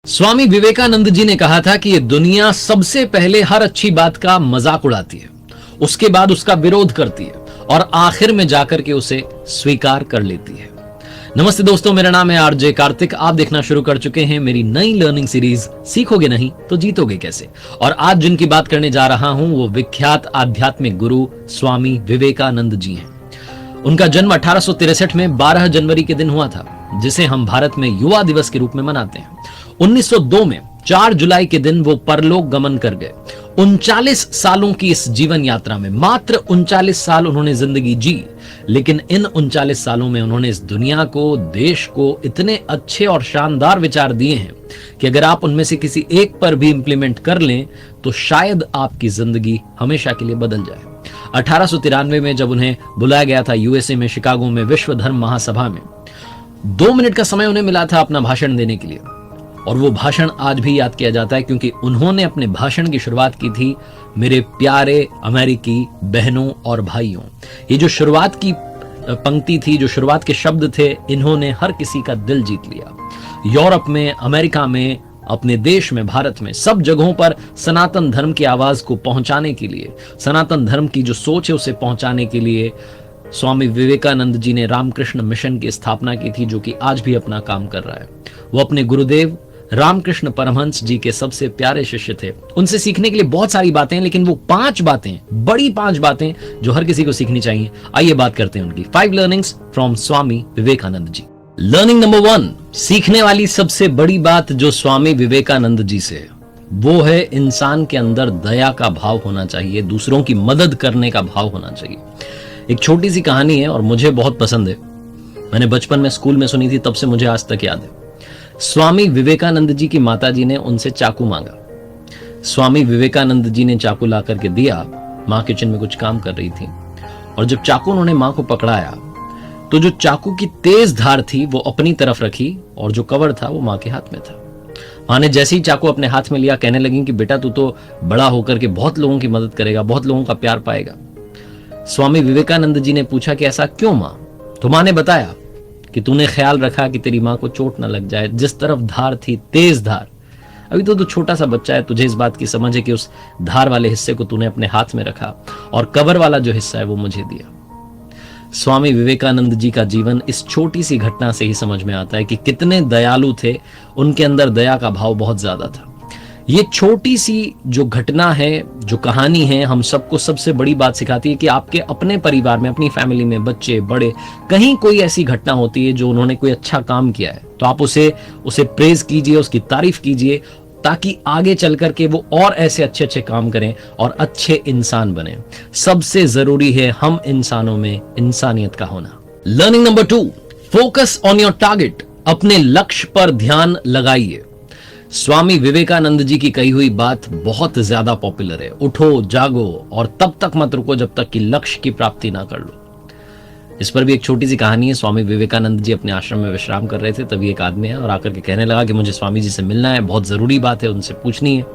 स्वामी विवेकानंद जी ने कहा था कि ये दुनिया सबसे पहले हर अच्छी बात का मजाक उड़ाती है, उसके बाद उसका विरोध करती है और आखिर में जाकर के उसे स्वीकार कर लेती है। नमस्ते दोस्तों, मेरा नाम है आरजे कार्तिक। आप देखना शुरू कर चुके हैं मेरी नई लर्निंग सीरीज सीखोगे नहीं तो जीतोगे कैसे। और आज जिनकी बात करने जा रहा हूं वो विख्यात आध्यात्मिक गुरु स्वामी विवेकानंद जी हैं। उनका जन्म 1863 में 12 जनवरी के दिन हुआ था, जिसे हम भारत में युवा दिवस के रूप में मनाते हैं। 1902 में 4 जुलाई के दिन वो परलोक गमन कर गए। 39 सालों की इस जीवन यात्रा में मात्र 39 साल उन्होंने जिंदगी जी, लेकिन इन 39 सालों में उन्होंने इस दुनिया को, देश को इतने अच्छे और शानदार विचार दिए हैं कि अगर आप उनमें से किसी एक पर भी इंप्लीमेंट कर लें तो शायद आपकी जिंदगी हमेशा के लिए बदल जाए। 1893 में जब उन्हें बुलाया गया था यूएसए में शिकागो में विश्व धर्म महासभा में, 2 मिनट का समय उन्हें मिला था अपना भाषण देने के लिए। और वो भाषण आज भी याद किया जाता है क्योंकि उन्होंने अपने भाषण की शुरुआत की थी, मेरे प्यारे अमेरिकी बहनों और भाइयों। ये जो शुरुआत की पंक्ति थी, जो शुरुआत के शब्द थे, इन्होंने हर किसी का दिल जीत लिया। यूरोप में, अमेरिका में, अपने देश में, भारत में, सब जगहों पर सनातन धर्म की आवाज को पहुंचाने के लिए, सनातन धर्म की जो सोच है उसे पहुंचाने के लिए स्वामी विवेकानंद जी ने रामकृष्ण मिशन की स्थापना की थी, जो कि आज भी अपना काम कर रहा है। वो अपने गुरुदेव रामकृष्ण परमहंस जी के सबसे प्यारे शिष्य थे। उनसे सीखने के लिए बहुत सारी बातें हैं, लेकिन वो 5 बातें, बड़ी 5 बातें जो हर किसी को सीखनी चाहिए। आइए बात करते हैं उनकी 5 learnings from Swami Vivekananda ji. Learning number 1, सीखने वाली सबसे बड़ी बात जो स्वामी विवेकानंद जी से है वो है इंसान के अंदर दया का भाव होना चाहिए, दूसरों की मदद करने का भाव होना चाहिए। एक छोटी सी कहानी है और मुझे बहुत पसंद है। मैंने बचपन में स्कूल में सुनी थी, तब से मुझे आज तक याद है। स्वामी विवेकानंद जी की माताजी ने उनसे चाकू मांगा। स्वामी विवेकानंद जी ने चाकू ला करके दिया। मां किचन में कुछ काम कर रही थी और जब चाकू उन्होंने मां को पकड़ाया तो जो चाकू की तेज धार थी वो अपनी तरफ रखी और जो कवर था वो मां के हाथ में था। मां ने जैसे ही चाकू अपने हाथ में लिया, कहने लगी कि बेटा तू तो बड़ा होकर के बहुत लोगों की मदद करेगा, बहुत लोगों का प्यार पाएगा। स्वामी विवेकानंद जी ने पूछा कि ऐसा क्यों मां? तो मां ने बताया कि तूने ख्याल रखा कि तेरी मां को चोट न लग जाए। जिस तरफ धार थी, तेज धार, अभी तो तू छोटा सा बच्चा है, तुझे इस बात की समझ है कि उस धार वाले हिस्से को तूने अपने हाथ में रखा और कवर वाला जो हिस्सा है वो मुझे दिया। स्वामी विवेकानंद जी का जीवन इस छोटी सी घटना से ही समझ में आता है कि कितने दयालु थे। उनके अंदर दया का भाव बहुत ज्यादा था। ये छोटी सी जो घटना है, जो कहानी है, हम सबको सबसे बड़ी बात सिखाती है कि आपके अपने परिवार में, अपनी फैमिली में, बच्चे बड़े, कहीं कोई ऐसी घटना होती है जो उन्होंने कोई अच्छा काम किया है तो आप उसे प्रेज कीजिए, उसकी तारीफ कीजिए, ताकि आगे चल करके वो और ऐसे अच्छे अच्छे काम करें और अच्छे इंसान बने। सबसे जरूरी है हम इंसानों में इंसानियत का होना। Learning number 2, focus on your target. अपने लक्ष्य पर ध्यान लगाइए। स्वामी विवेकानंद जी की कही हुई बात बहुत ज्यादा पॉपुलर है, उठो जागो और तब तक मत रुको जब तक कि लक्ष्य की प्राप्ति ना कर लो। इस पर भी एक छोटी सी कहानी है। स्वामी विवेकानंद जी अपने आश्रम में विश्राम कर रहे थे, तभी एक आदमी है और आकर के कहने लगा कि मुझे स्वामी जी से मिलना है, बहुत जरूरी बात है, उनसे पूछनी है।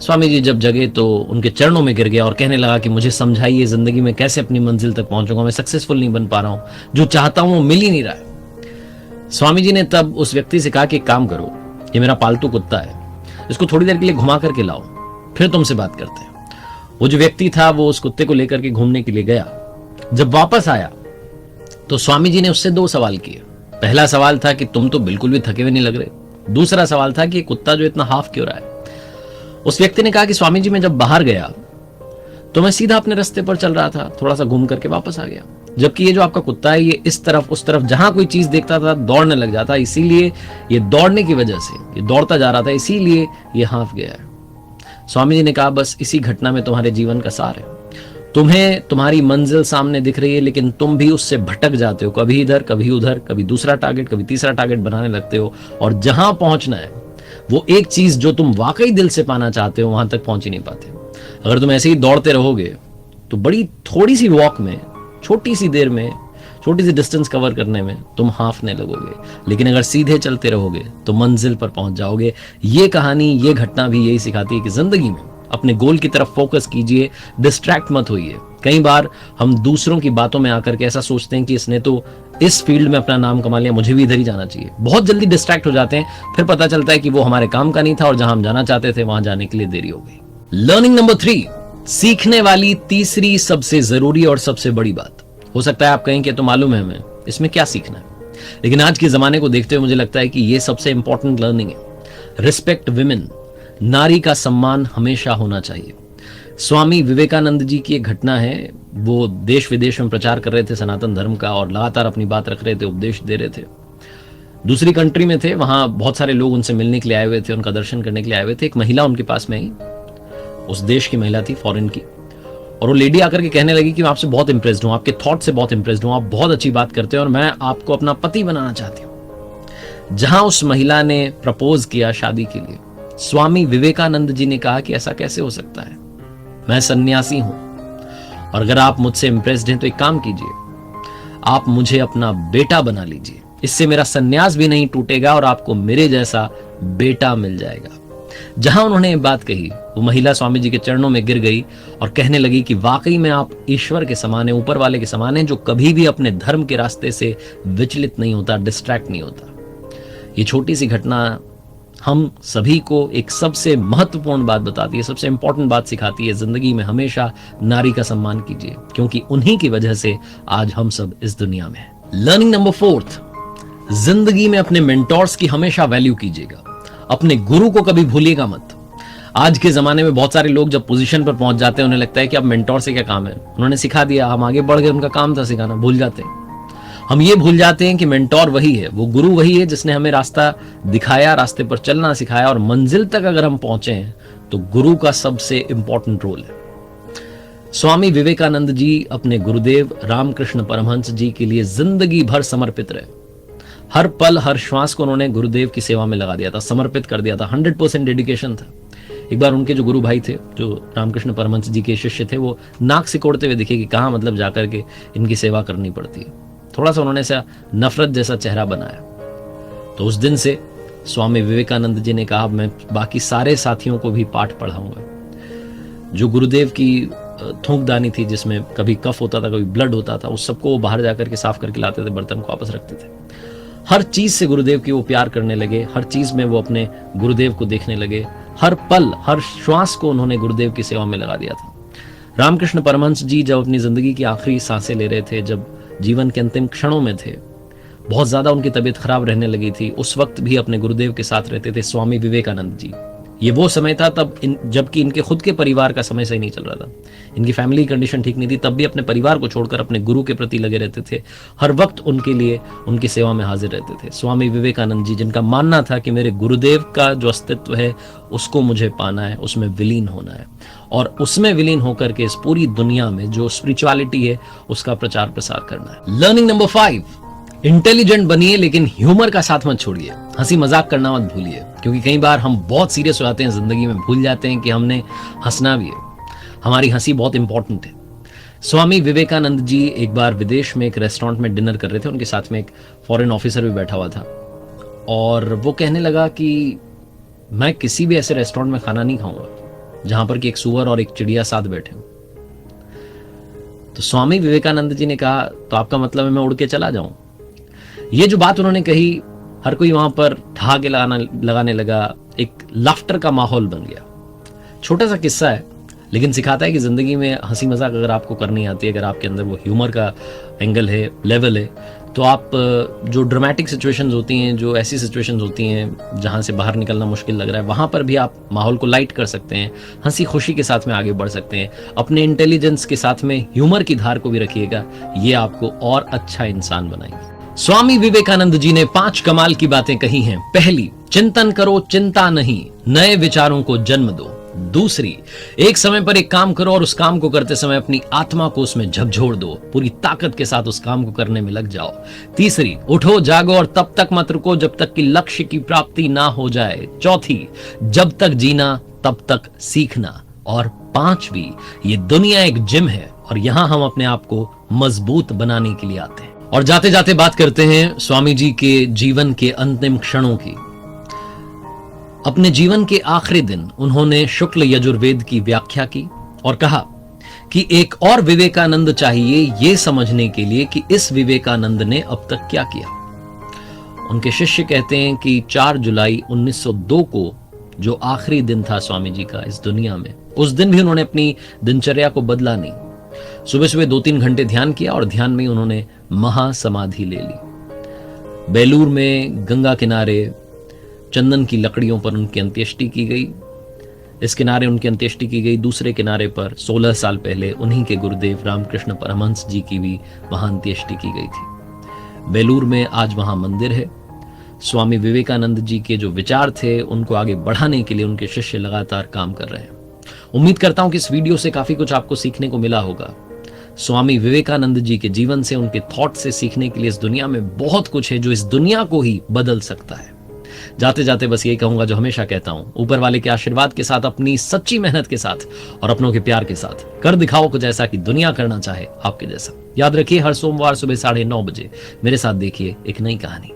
स्वामी जी जब जगे तो उनके चरणों में गिर गया और कहने लगा कि मुझे समझाइए, जिंदगी में कैसे अपनी मंजिल तक पहुंचूंगा, मैं सक्सेसफुल नहीं बन पा रहा हूं, जो चाहता हूं वो मिल ही नहीं रहा है। स्वामी जी ने तब उस व्यक्ति से कहा कि एक काम करो, ये मेरा पालतू कुत्ता है, इसको थोड़ी देर के लिए घुमा करके लाओ, फिर तुमसे बात करते हैं। वो जो व्यक्ति था वो उस कुत्ते को लेकर के घूमने के लिए गया। जब वापस आया तो स्वामी जी ने उससे 2 सवाल किए। पहला सवाल था कि तुम तो बिल्कुल भी थके हुए नहीं लग रहे। दूसरा सवाल था कि कुत्ता जो इतना हाफ क्यों रहा है। उस व्यक्ति ने कहा कि स्वामी जी मैं जब बाहर गया तो मैं सीधा अपने रास्ते पर चल रहा था, थोड़ा सा घूम करके वापस आ गया, जबकि ये जो आपका कुत्ता है ये इस तरफ उस तरफ जहां कोई चीज देखता था दौड़ने लग जाता, इसीलिए ये दौड़ने की वजह से ये दौड़ता जा रहा था, इसीलिए ये हाफ गया है। स्वामी जी ने कहा बस इसी घटना में तुम्हारे जीवन का सार है। तुम्हें तुम्हारी मंजिल सामने दिख रही है, लेकिन तुम भी उससे भटक जाते हो, कभी इधर कभी उधर, कभी दूसरा टारगेट कभी तीसरा टारगेट बनाने लगते हो और जहां पहुंचना है वो एक चीज जो तुम वाकई दिल से पाना चाहते हो वहां तक पहुंच ही नहीं पाते। अगर तुम ऐसे ही दौड़ते रहोगे तो बड़ी थोड़ी सी वॉक में, छोटी सी देर में, छोटी सी डिस्टेंस कवर करने में तुम हाफने लगोगे, लेकिन अगर सीधे चलते रहोगे तो मंजिल पर पहुंच जाओगे। ये कहानी, ये घटना भी यही सिखाती है कि जिंदगी में अपने गोल की तरफ फोकस कीजिए, डिस्ट्रैक्ट मत होइए। कई बार हम दूसरों की बातों में आकर के ऐसा सोचते हैं कि इसने तो इस फील्ड में अपना नाम कमा लिया, मुझे भी इधर ही जाना चाहिए। बहुत जल्दी डिस्ट्रैक्ट हो जाते हैं, फिर पता चलता है कि वो हमारे काम का नहीं था और जहां हम जाना चाहते थे वहां जाने के लिए देरी हो गई। लर्निंग नंबर 3, सीखने वाली तीसरी सबसे जरूरी और सबसे बड़ी बात। हो सकता है आप कहें कि तो मालूम है हमें, इसमें क्या सीखना है, लेकिन आज के जमाने को देखते हुए मुझे लगता है कि यह सबसे इंपॉर्टेंट लर्निंग है। रिस्पेक्ट विमेन, नारी का सम्मान हमेशा होना चाहिए। स्वामी विवेकानंद जी की एक घटना है, वो देश विदेश में प्रचार कर रहे थे सनातन धर्म का और लगातार अपनी बात रख रहे थे, उपदेश दे रहे थे। दूसरी कंट्री में थे, वहां बहुत सारे लोग उनसे मिलने के लिए आए हुए थे, उनका दर्शन करने के लिए आए हुए थे। एक महिला उनके पास में आई, उस देश की महिला थी, फॉरेन की, और वो लेडी आकर के कहने लगी कि मैं आपसे बहुत इंप्रेस्ड हूं, आपके थॉट से बहुत इंप्रेस्ड हूं, आप बहुत अच्छी बात करते हैं और मैं आपको अपना पति बनाना चाहती हूं। जहां उस महिला ने प्रपोज किया शादी के लिए, स्वामी विवेकानंद जी ने कहा कि ऐसा कैसे हो सकता है, मैं सन्यासी हूं और अगर आप मुझसे इंप्रेस्ड हैं तो एक काम कीजिए, आप मुझे अपना बेटा बना लीजिए, इससे मेरा सन्यास भी नहीं टूटेगा और आपको मेरे जैसा बेटा मिल जाएगा। जहां उन्होंने ये बात कही, वो महिला स्वामी जी के चरणों में गिर गई और कहने लगी कि वाकई में आप ईश्वर के समान हैं, ऊपर वाले के समान हैं, जो कभी भी अपने धर्म के रास्ते से विचलित नहीं होता, डिस्ट्रैक्ट नहीं होता। ये छोटी सी घटना हम सभी को एक सबसे महत्वपूर्ण बात बताती है, सबसे इंपॉर्टेंट बात सिखाती है, जिंदगी में हमेशा नारी का सम्मान कीजिए, क्योंकि उन्हीं की वजह से आज हम सब इस दुनिया में हैं। लर्निंग नंबर 4, जिंदगी में अपने मेंटोर्स की हमेशा वैल्यू कीजिएगा, अपने गुरु को कभी भूलिएगा मत। आज के जमाने में बहुत सारे लोग जब पोजीशन पर पहुंच जाते हैं, उन्हें लगता है कि अब मेंटोर से क्या काम है, उन्होंने सिखा दिया, हम आगे बढ़ गए, उनका काम था सिखाना, भूल जाते हैं। हम ये भूल जाते हैं कि मेंटोर वही है, वो गुरु वही है जिसने हमें रास्ता दिखाया, रास्ते पर चलना सिखाया, और मंजिल तक अगर हम पहुंचे हैं तो गुरु का सबसे इंपॉर्टेंट रोल है। स्वामी विवेकानंद जी अपने गुरुदेव रामकृष्ण परमहंस जी के लिए जिंदगी भर समर्पित रहे। हर पल हर श्वास को उन्होंने गुरुदेव की सेवा में लगा दिया था, समर्पित कर दिया था, 100% डेडिकेशन था। एक बार उनके जो गुरु भाई थे, जो रामकृष्ण परमहंस जी के शिष्य थे, वो नाक सिकोड़ते हुए दिखे कि कहाँ मतलब जाकर के इनकी सेवा करनी पड़ती है। थोड़ा सा उन्होंने सा नफरत जैसा चेहरा बनाया। तो उस दिन से स्वामी विवेकानंद जी ने कहा, मैं बाकी सारे साथियों को भी पाठ पढ़ाऊंगा। जो गुरुदेव की थूकदानी थी, जिसमें कभी कफ होता था, कभी ब्लड होता था, उस सबको वो बाहर जाकर के साफ करके लाते थे, बर्तन को वापस रखते थे। हर चीज से गुरुदेव की वो प्यार करने लगे, हर चीज में वो अपने गुरुदेव को देखने लगे, हर पल हर श्वास को उन्होंने गुरुदेव की सेवा में लगा दिया था। रामकृष्ण परमहंस जी जब अपनी जिंदगी की आखिरी सांसें ले रहे थे, जब जीवन के अंतिम क्षणों में थे, बहुत ज्यादा उनकी तबीयत खराब रहने लगी थी, उस वक्त भी अपने गुरुदेव के साथ रहते थे स्वामी विवेकानंद जी। ये वो समय था तब जबकि इनके खुद के परिवार का समय सही नहीं चल रहा था, इनकी फैमिली कंडीशन ठीक नहीं थी, तब भी अपने परिवार को छोड़कर अपने गुरु के प्रति लगे रहते थे, हर वक्त उनके लिए उनकी सेवा में हाजिर रहते थे। स्वामी विवेकानंद जी, जिनका मानना था कि मेरे गुरुदेव का जो अस्तित्व है उसको मुझे पाना है, उसमें विलीन होना है, और उसमें विलीन होकर के इस पूरी दुनिया में जो स्पिरिचुअलिटी है उसका प्रचार प्रसार करना है। लर्निंग नंबर 5, इंटेलिजेंट बनिए लेकिन ह्यूमर का साथ मत छोड़िए, हंसी मजाक करना मत भूलिए, क्योंकि कई बार हम बहुत सीरियस हो जाते हैं जिंदगी में, भूल जाते हैं कि हमने हंसना भी है, हमारी हंसी बहुत इंपॉर्टेंट है। स्वामी विवेकानंद जी एक बार विदेश में एक रेस्टोरेंट में डिनर कर रहे थे, उनके साथ में एक फॉरेन ऑफिसर भी बैठा हुआ था, और वो कहने लगा कि मैं किसी भी ऐसे रेस्टोरेंट में खाना नहीं खाऊंगा जहां पर कि एक सुअर और एक चिड़िया साथ बैठे हो। तो स्वामी विवेकानंद जी ने कहा, तो आपका मतलब है मैं उड़ के चला जाऊं? ये जो बात उन्होंने कही, हर कोई वहां पर ठहाके लगाने लगा, एक लाफ्टर का माहौल बन गया। छोटा सा किस्सा है, लेकिन सिखाता है कि जिंदगी में हंसी मजाक अगर आपको करनी आती है, अगर आपके अंदर वो ह्यूमर का एंगल है, लेवल है, तो आप जो ड्रामेटिक सिचुएशंस होती हैं, जो ऐसी सिचुएशंस होती हैं जहां से बाहर निकलना मुश्किल लग रहा है, वहां पर भी आप माहौल को लाइट कर सकते हैं, हंसी खुशी के साथ में आगे बढ़ सकते हैं। अपने इंटेलिजेंस के साथ में ह्यूमर की धार को भी रखिएगा, ये आपको और अच्छा इंसान बनाएंगे। स्वामी विवेकानंद जी ने 5 कमाल की बातें कही हैं। पहली, चिंतन करो, चिंता नहीं, नए विचारों को जन्म दो। दूसरी, एक समय पर एक काम करो और उस काम को करते समय अपनी आत्मा को उसमें झकझोर दो, पूरी ताकत के साथ उस काम को करने में लग जाओ। तीसरी, उठो जागो और तब तक मत रुको जब तक कि लक्ष्य की प्राप्ति ना हो जाए। चौथी, जब तक जीना तब तक सीखना। और पांचवी, ये दुनिया एक जिम है और यहां हम अपने आप को मजबूत बनाने के लिए आते हैं। और जाते जाते बात करते हैं स्वामी जी के जीवन के अंतिम क्षणों की। अपने जीवन के आखिरी दिन उन्होंने शुक्ल यजुर्वेद की व्याख्या की और कहा कि एक और विवेकानंद चाहिए ये समझने के लिए कि इस विवेकानंद ने अब तक क्या किया। उनके शिष्य कहते हैं कि 4 जुलाई 1902 को जो आखिरी दिन था स्वामी जी का इस दुनिया में, उस दिन भी उन्होंने अपनी दिनचर्या को बदला नहीं। सुबह सुबह 2-3 घंटे ध्यान किया और ध्यान में ही उन्होंने महासमाधि ले ली। बेलूर में गंगा किनारे चंदन की लकड़ियों पर उनकी अंत्येष्टि की गई। इस किनारे उनकी अंत्येष्टि की गई, दूसरे किनारे पर 16 साल पहले उन्हीं के गुरुदेव रामकृष्ण परमहंस जी की भी वहां अंत्येष्टि की गई थी। बेलूर में आज वहां मंदिर है। स्वामी विवेकानंद जी के जो विचार थे उनको आगे बढ़ाने के लिए उनके शिष्य लगातार काम कर रहे हैं। उम्मीद करता हूं कि इस वीडियो से काफी कुछ आपको सीखने को मिला होगा। स्वामी विवेकानंद जी के जीवन से, उनके थॉट से सीखने के लिए इस दुनिया में बहुत कुछ है जो इस दुनिया को ही बदल सकता है। जाते जाते बस यही कहूंगा जो हमेशा कहता हूं, ऊपर वाले के आशीर्वाद के साथ, अपनी सच्ची मेहनत के साथ और अपनों के प्यार के साथ कर दिखाओ कुछ ऐसा कि दुनिया करना चाहे आपके जैसा। याद रखिए, हर सोमवार सुबह 9:30 बजे मेरे साथ देखिए एक नई कहानी।